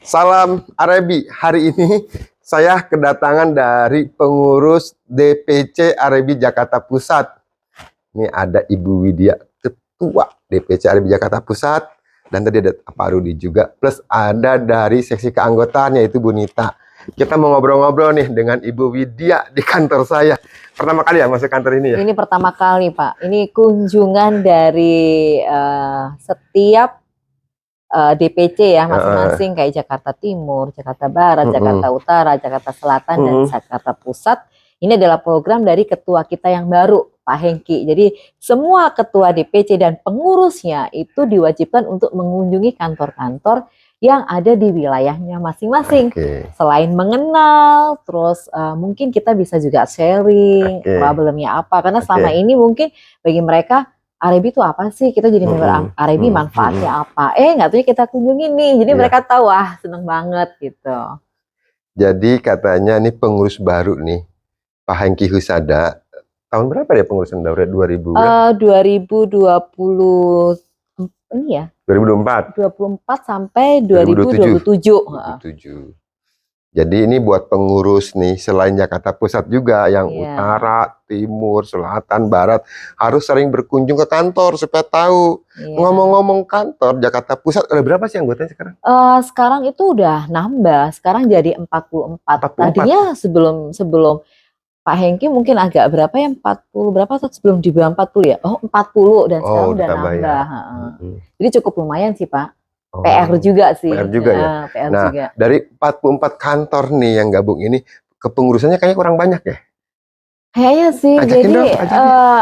Salam Arebi. Hari ini saya kedatangan dari pengurus DPC Arebi Jakarta Pusat. Ini ada Ibu Widya, Ketua DPC Arebi Jakarta Pusat. Dan tadi ada Pak Rudi juga. Plus ada dari seksi keanggotaan yaitu Bu Nita. Kita mau ngobrol-ngobrol nih dengan Ibu Widya di kantor saya. Pertama kali ya masuk kantor ini ya? Ini pertama kali Pak. Ini kunjungan dari setiap DPC ya masing-masing kayak Jakarta Timur, Jakarta Barat, Jakarta Utara, Jakarta Selatan, dan Jakarta Pusat. Ini adalah program dari ketua kita yang baru, Pak Hengki. Jadi semua ketua DPC dan pengurusnya itu diwajibkan untuk mengunjungi kantor-kantor yang ada di wilayahnya masing-masing. Selain mengenal, terus mungkin kita bisa juga sharing problemnya apa. Karena selama ini mungkin bagi mereka Arebi itu apa sih? Kita jadi member Arebi manfaatnya apa? Nggak tahu kita kunjungi nih. Jadi mereka tahu, wah seneng banget gitu. Jadi katanya nih pengurus baru nih, Pak Hengki Husada. Tahun berapa dia pengurusan Daura? 2000 ya? 2020 ini ya? 2024 sampai 2027. Jadi ini buat pengurus nih, selain Jakarta Pusat juga yang utara, timur, selatan, barat, harus sering berkunjung ke kantor supaya tahu. Ngomong-ngomong kantor Jakarta Pusat, ada berapa sih anggotanya sekarang? Sekarang itu udah nambah, sekarang jadi 44. Tadinya sebelum Pak Hengki mungkin agak berapa ya, 40 berapa sebelum di bawah 40 ya? Oh 40 dan sekarang udah nambah. Ya. Jadi cukup lumayan sih Pak. PR juga sih. PR juga ya. PR nah, juga. Dari 44 kantor nih yang gabung ini, kepengurusannya kayaknya kurang banyak ya? Kayaknya sih. Ajakin jadi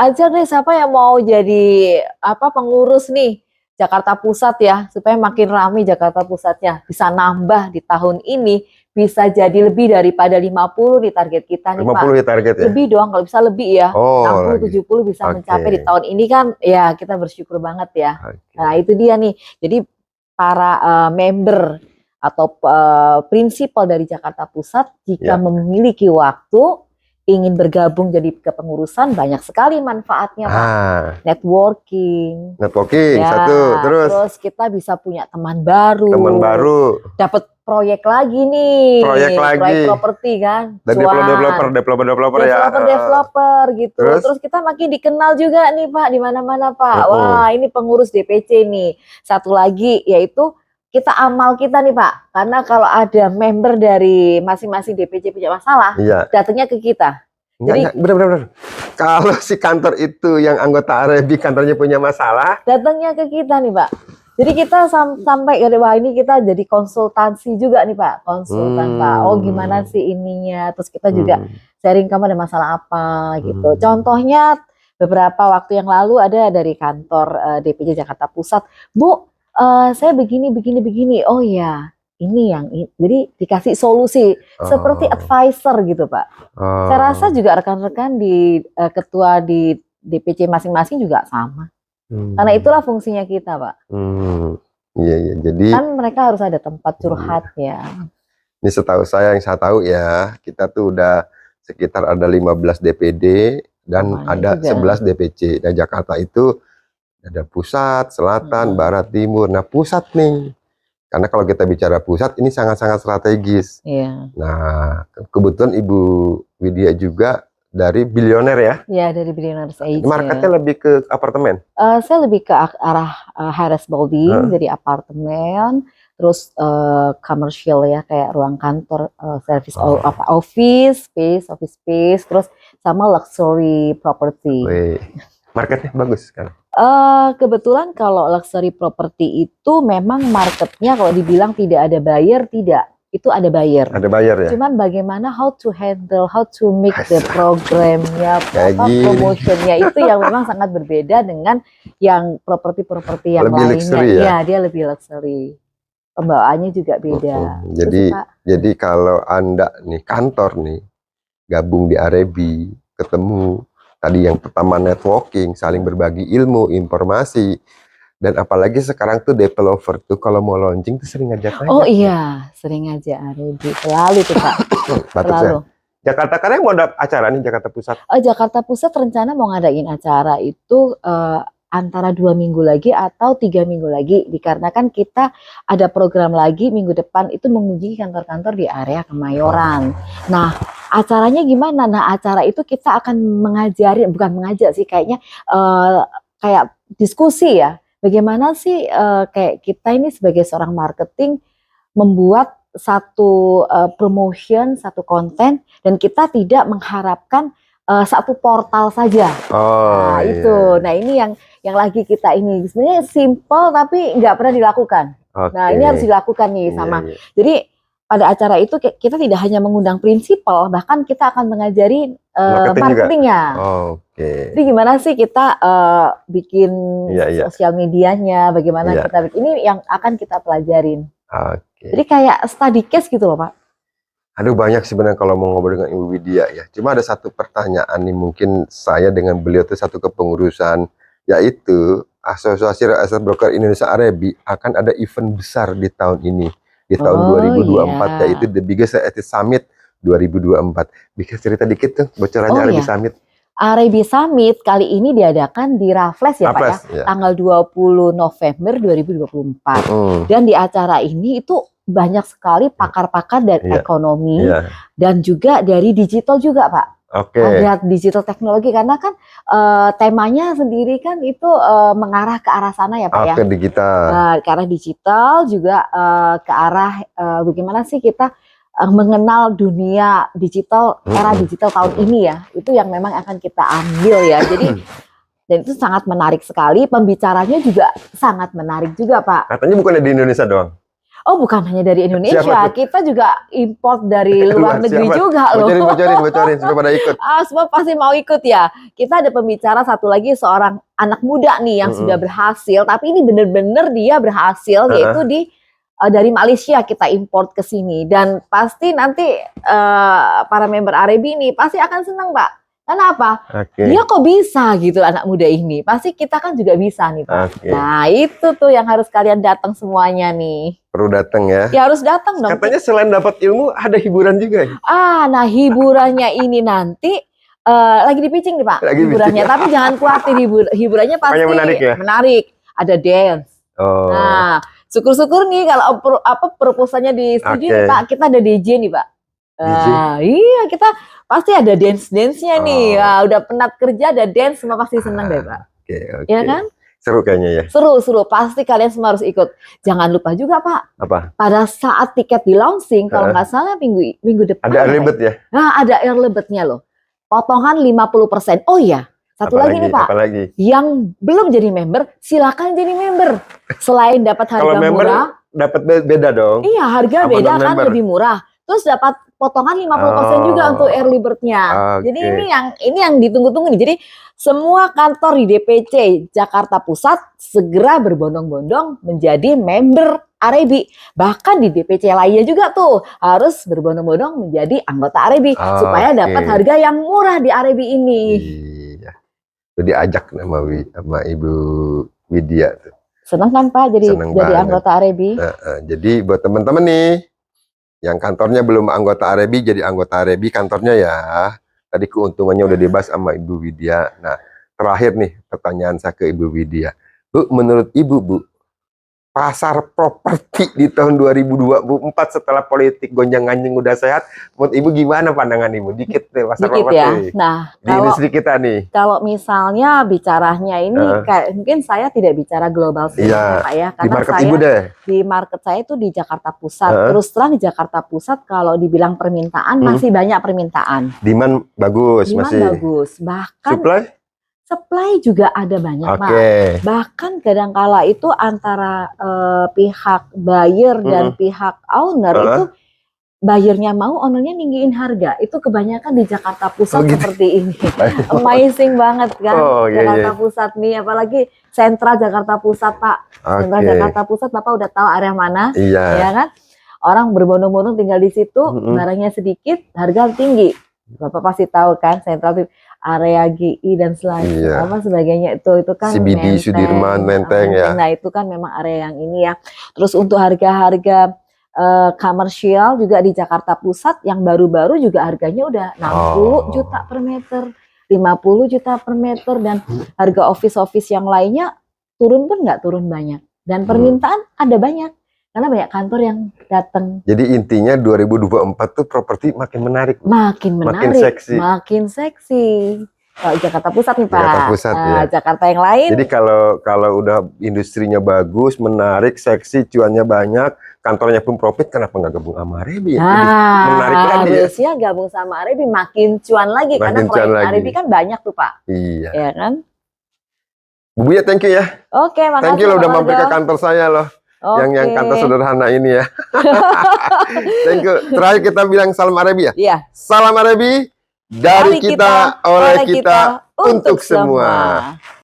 aja deh siapa yang mau jadi pengurus nih Jakarta Pusat ya, supaya makin ramai Jakarta Pusatnya. Bisa nambah di tahun ini, bisa jadi lebih daripada 50 di target kita nih 50 Pak. Ya target ya? Lebih dong, kalau bisa lebih ya. 60-70 bisa mencapai di tahun ini kan, ya kita bersyukur banget ya. Nah itu dia nih. Jadi para member atau prinsipal dari Jakarta Pusat jika memiliki waktu ingin bergabung jadi kepengurusan, banyak sekali manfaatnya Pak. Networking ya, satu, terus kita bisa punya teman baru, dapat proyek lagi nih, proyek properti kan, dan developer gitu. Terus kita makin dikenal juga nih Pak di mana-mana Pak. Wah ini pengurus DPC nih. Satu lagi yaitu kita amal kita nih Pak, karena kalau ada member dari masing-masing DPC punya masalah, datangnya ke kita. Jadi benar-benar kalau si kantor itu yang anggota Arebi kantornya punya masalah, datangnya ke kita nih Pak. Jadi kita sampai wah ini kita jadi konsultansi juga nih Pak, konsultan Pak. Oh gimana sih ininya? Terus kita juga sharing kamu ada masalah apa gitu. Contohnya beberapa waktu yang lalu ada dari kantor DPC Jakarta Pusat, Bu, saya begini. Oh ya, ini jadi dikasih solusi seperti advisor gitu Pak. Saya rasa juga rekan-rekan di ketua di DPC masing-masing juga sama. Karena itulah fungsinya kita Pak. Iya. Jadi kan mereka harus ada tempat curhat ya. Ini setahu saya, yang saya tahu ya, kita tuh udah sekitar ada 15 DPD dan ada juga 11 DPC. Dan Jakarta itu ada pusat, selatan, barat, timur. Nah pusat nih, karena kalau kita bicara pusat ini sangat-sangat strategis. Nah kebetulan Ibu Widya juga dari Billionaire ya? Iya dari Billionaire Agent. Marketnya lebih ke apartemen? Saya lebih ke arah Harris Building, jadi apartemen, terus commercial ya kayak ruang kantor, service office space, terus sama luxury property. Marketnya bagus kan? Kebetulan kalau luxury property itu memang marketnya kalau dibilang tidak ada buyer, tidak. Itu ada buyer. Ada buyer ya? Cuman bagaimana how to handle, how to make the programnya, promotionnya itu yang memang sangat berbeda dengan yang properti yang lebih lainnya. Ya? Dia lebih luxury. Pembawaannya juga beda. Jadi kalau Anda nih kantor nih gabung di Arebi, ketemu tadi yang pertama networking, saling berbagi ilmu, informasi. Dan apalagi sekarang tuh developer tuh kalau mau launching tuh sering ngajak aja. Oh iya, sering ngajak Arebi. Selalu tuh Pak. Selalu. Jakarta karena mau ada acara nih Jakarta Pusat. Jakarta Pusat rencana mau ngadain acara itu antara 2 minggu lagi atau 3 minggu lagi, dikarenakan kita ada program lagi minggu depan itu mengunjungi kantor-kantor di area Kemayoran. Nah, acaranya gimana? Nah, acara itu kita akan mengajari, bukan mengajak sih, kayaknya kayak diskusi ya. Bagaimana sih kayak kita ini sebagai seorang marketing membuat satu promotion, satu konten, dan kita tidak mengharapkan satu portal saja. Oh, Nah, iya. itu. Nah, ini yang lagi kita ini sebenarnya simple tapi nggak pernah dilakukan. Oke. Nah, ini harus dilakukan nih Iya, sama. iya. Jadi pada acara itu kita tidak hanya mengundang prinsipal, bahkan kita akan mengajari Marketing juga? marketingnya. Oke. Jadi gimana sih kita bikin Iya, iya. sosial medianya, bagaimana Iya. kita bikin, ini yang akan kita pelajarin. Oke. Jadi kayak study case gitu loh, Pak. Aduh, banyak sebenarnya kalau mau ngobrol dengan Ibu Widya ya. Cuma ada satu pertanyaan nih, mungkin saya dengan beliau itu satu kepengurusan, yaitu Asosiasi Real Estate Broker Indonesia Arebi akan ada event besar di tahun ini, di tahun Oh 2024, iya. yaitu The Biggest Real Estate Summit 2024. Bisa cerita dikit tuh bocorannya Oh, Arebi iya. Summit? Arebi Summit kali ini diadakan di Raffles ya, Pak ya, Raffles, ya. tanggal 20 November 2024. Mm-mm. Dan di acara ini itu banyak sekali pakar-pakar dari Iya. ekonomi Iya. dan juga dari digital juga, Pak. Oke. Ada digital teknologi karena kan temanya sendiri kan itu mengarah ke arah sana ya, Pak ya. Oke, digital. Ke arah digital juga ke arah bagaimana sih kita mengenal dunia digital, era digital tahun ini ya. Itu yang memang akan kita ambil ya. Jadi dan itu sangat menarik sekali, pembicaranya juga sangat menarik juga, Pak. Katanya bukannya di Indonesia doang. Oh, bukan hanya dari Indonesia, kita juga import dari luar negeri Siapa? juga loh. Bocorin supaya pada ikut. Semua pasti mau ikut ya. Kita ada pembicara satu lagi, seorang anak muda nih yang sudah berhasil, tapi ini benar-benar dia berhasil, yaitu dari Malaysia kita import ke sini. Dan pasti nanti para member Arebi ini pasti akan senang, Pak. Kenapa? Dia kok bisa gitu anak muda ini. Pasti kita kan juga bisa nih, Pak. Nah, itu tuh yang harus kalian datang semuanya nih. Perlu datang ya. Ya harus datang dong. Katanya selain dapat ilmu ada hiburan juga. Nah hiburannya ini nanti lagi dipitching nih, Pak. Lagi hiburannya, tapi jangan khawatir, hiburannya pasti menarik ya? Menarik. Ada dance. Nah, syukur-syukur nih kalau proposalnya disetujui nih, Pak, kita ada DJ nih, Pak. Iya, kita pasti ada dance-nya nih. Udah penat kerja, ada dance, semua pasti senang deh, Pak. Oke. Ya kan? Seru kayaknya ya. Seru. Pasti kalian semua harus ikut. Jangan lupa juga, Pak. Apa? Pada saat tiket di launching, kalau nggak salah minggu depan. Ada early bird ya? Nah, ada early bird-nya loh. Potongan 50%. Oh iya, satu lagi nih, Pak. Apalagi? Yang belum jadi member, silakan jadi member. Selain dapat harga kalau member, murah, dapat beda dong. Iya, harga beda kan, lebih murah. Terus dapat potongan 50% juga untuk early bird-nya. Jadi ini yang ditunggu-tunggu nih. Jadi semua kantor di DPC Jakarta Pusat segera berbondong-bondong menjadi member Arebi. Bahkan di DPC lainnya juga tuh harus berbondong-bondong menjadi anggota Arebi supaya dapat harga yang murah di Arebi ini. Iya. Jadi diajak sama Ibu Widya tuh. Senang kan, Pak, jadi anggota Arebi? Jadi buat teman-teman nih yang kantornya belum anggota Arebi, jadi anggota Arebi kantornya ya. Tadi keuntungannya udah dibahas sama Ibu Widya. Nah, terakhir nih pertanyaan saya ke Ibu Widya. Bu, menurut Ibu, Bu, pasar properti di tahun 2024 setelah politik gonjang-ganjing udah sehat, menurut Ibu gimana pandangan Ibu? Dikit deh pasar properti. Ya. Nah, di industri kita nih. Kalau misalnya bicaranya ini mungkin saya tidak bicara global sih, Pak ya. Karena di market saya Ibu deh. Di market saya itu di Jakarta Pusat. Terus terang di Jakarta Pusat kalau dibilang permintaan masih banyak permintaan. Demand bagus masih. Bagus. Bahkan supply juga ada banyak, Pak. Bahkan kadangkala itu antara pihak buyer dan pihak owner itu buyernya mau, ownernya ninggiin harga. Itu kebanyakan di Jakarta Pusat seperti ini. Amazing banget kan, Jakarta Pusat nih, apalagi sentral Jakarta Pusat, Pak. Sentral Jakarta Pusat, Bapak udah tahu area mana, ya kan? Orang berbondong-bondong tinggal di situ, barangnya sedikit, harga tinggi. Bapak pasti tahu kan, sentral area GI dan sebagainya itu kan CBD, Sudirman, Menteng ya. Nah, itu kan memang area yang ini ya. Terus untuk harga-harga komersial juga di Jakarta Pusat yang baru-baru juga harganya udah 60 juta per meter, 50 juta per meter, dan harga office yang lainnya turun pun nggak turun banyak, dan permintaan ada banyak karena banyak kantor yang datang. Jadi intinya 2024 tuh properti makin menarik. Makin menarik, seksi. makin seksi. Kalau Jakarta Pusat nih Pak, Jakarta Pusat, ya. Jakarta yang lain. Jadi kalau udah industrinya bagus, menarik, seksi, cuannya banyak, kantornya pun profit, kenapa nggak gabung sama Arebi? Menarik lagi ya. Harusnya gabung sama Arebi, makin cuan lagi, karena proyek Arebi kan banyak tuh Pak. Iya. Ya kan? Bu Buya, thank you ya. Oke, makasih. Thank you loh udah mampir ke kantor saya loh. Yang kantor sederhana ini ya. Thank you. Terakhir kita bilang salam Arebi ya. Iya. Salam Arebi dari kita, oleh kita, untuk semua.